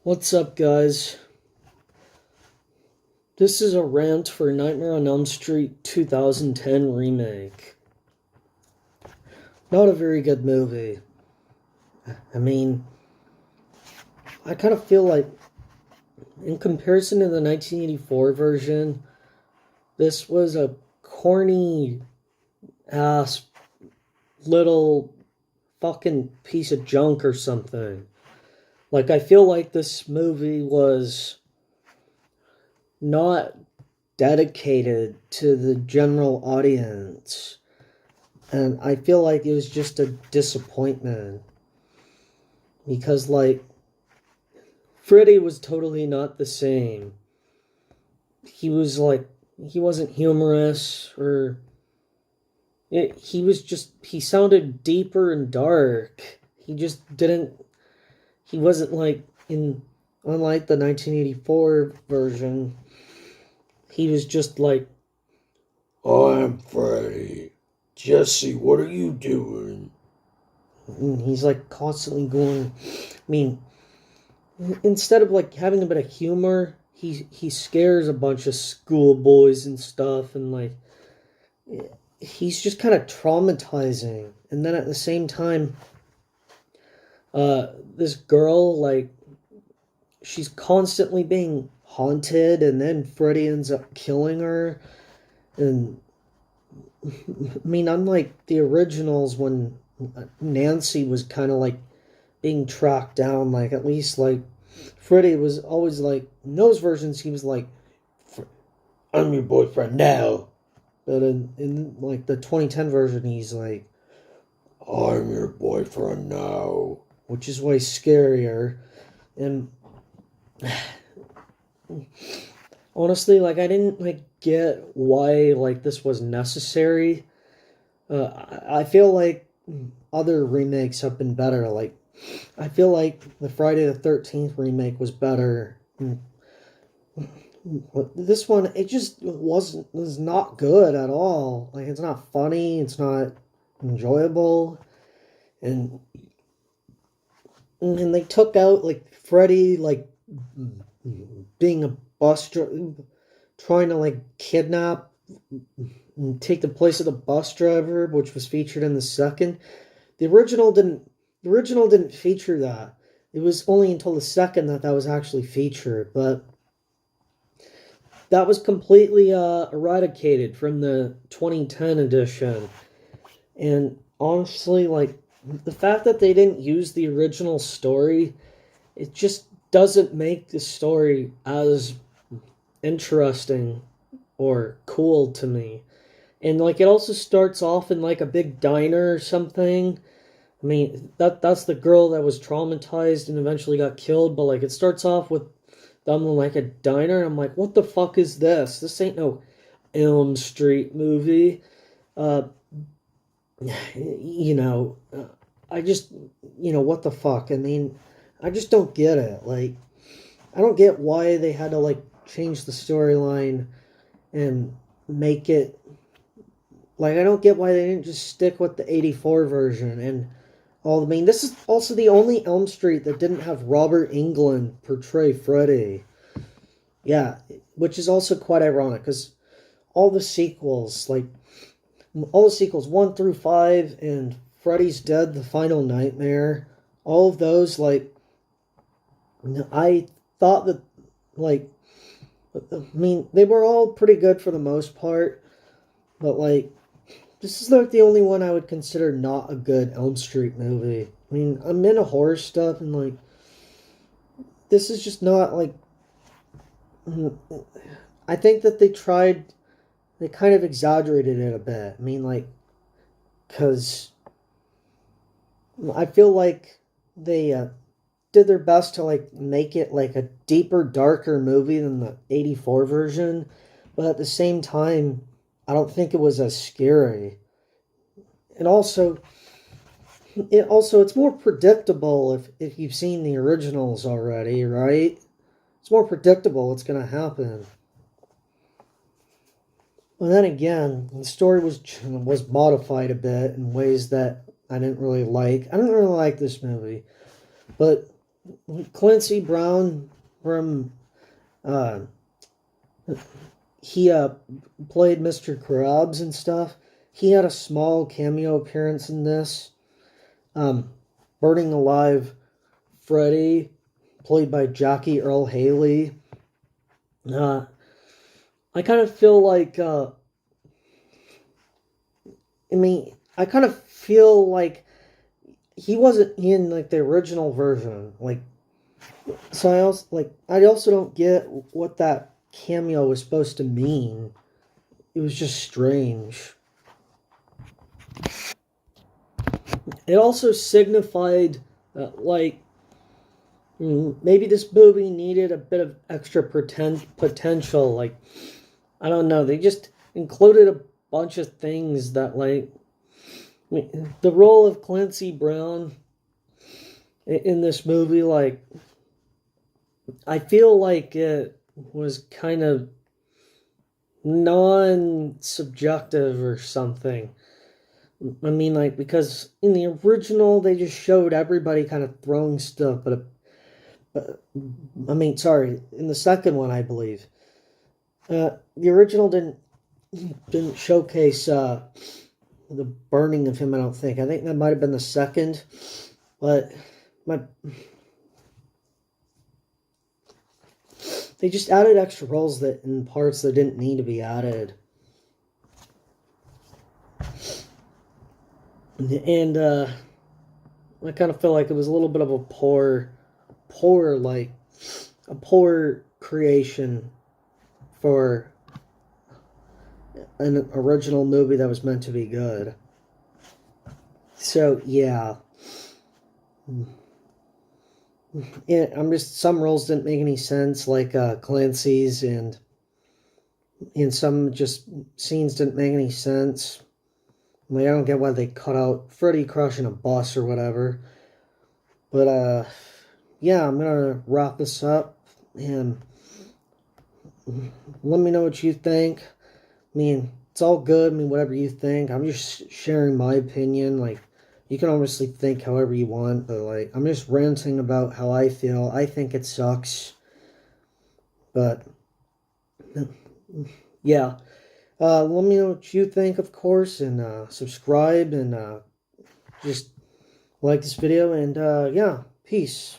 What's up, guys? This is a rant for Nightmare on Elm Street 2010 remake. Not a very good movie. I mean, I kind of feel like, in comparison to the 1984 version, this was a corny ass little fucking piece of junk or something. Like, I feel like this movie was not dedicated to the general audience. And I feel like it was just a disappointment. Because, like, Freddy was totally not the same. He wasn't humorous, or he sounded deeper and dark. He wasn't unlike the 1984 version, he was just like, I'm Freddy. Jesse, what are you doing? and he's like constantly going, instead of like having a bit of humor, he scares a bunch of schoolboys and stuff, and like, he's just kind of traumatizing. And then at the same time, this girl, like, she's constantly being haunted, and then Freddy ends up killing her. And unlike the originals, when Nancy was kind of like being tracked down, like, at least like Freddy was always like, in those versions he was like, I'm your boyfriend now. but in like the 2010 version he's like, I'm your boyfriend now. which is way scarier. And honestly, like, I didn't like get why like this was necessary. I feel like other remakes have been better. Like, I feel like the Friday the 13th remake was better. This one, it just was not good at all. Like, it's not funny, it's not enjoyable. And they took out like Freddy, like, being a trying to like kidnap and take the place of the bus driver, which was featured in the second. The original didn't feature that. It was only until the second that was actually featured, but that was completely eradicated from the 2010 edition. And honestly, like, the fact that they didn't use the original story, it just doesn't make the story as interesting or cool to me. And like, it also starts off in like a big diner or something. That's the girl that was traumatized and eventually got killed, but like, it starts off with them in like a diner, and I'm like, what the fuck is this? This ain't no Elm Street movie. Uh, you know, I just, what the fuck? I just don't get it. Like, I don't get why they had to like change the storyline and make it, like, I don't get why they didn't just stick with the 84 version. And this is also the only Elm Street that didn't have Robert Englund portray Freddy. Yeah, which is also quite ironic, because all the sequels, like, all the sequels 1 through 5 and Freddy's Dead, The Final Nightmare, all of those, like, I thought that, like, they were all pretty good for the most part, but like, this is like the only one I would consider not a good Elm Street movie. I'm into horror stuff, and like, this is just not like, I think that they kind of exaggerated it a bit. Because I feel like they did their best to like make it like a deeper, darker movie than the 84 version, but at the same time, I don't think it was as scary. And it's more predictable if you've seen the originals already, right? It's more predictable what's going to happen. But then again, the story was modified a bit in ways that I didn't really like. I don't really like this movie, but Clancy Brown from he played Mr. Krabs and stuff. He had a small cameo appearance in this. Burning Alive Freddy, played by Jackie Earl Haley. I kind of feel like I kind of feel like he wasn't in like the original version. Like, so I also don't get what that cameo was supposed to mean. It was just strange. It also signified like maybe this movie needed a bit of extra potential. Like, I don't know. They just included a bunch of things that like the role of Clancy Brown in this movie, like, I feel like it was kind of non-subjective or something. I mean, like, because in the original, they just showed everybody kind of throwing stuff, but sorry, in the second one, I believe, the original didn't showcase the burning of him. I don't think. I think that might have been the second, but they just added extra roles that in parts that didn't need to be added. And I kind of feel like it was a little bit of a poor creation for an original movie that was meant to be good. So yeah. Some roles didn't make any sense, like Clancy's, and some just scenes didn't make any sense. Like, I don't get why they cut out Freddy crushing a bus or whatever. But yeah, I'm gonna wrap this up and let me know what you think. I mean, it's all good. I mean, whatever you think. I'm just sharing my opinion. Like, you can obviously think however you want, but like, I'm just ranting about how I feel. I think it sucks. But yeah. Let me know what you think, of course, and subscribe, and just like this video, and yeah, peace.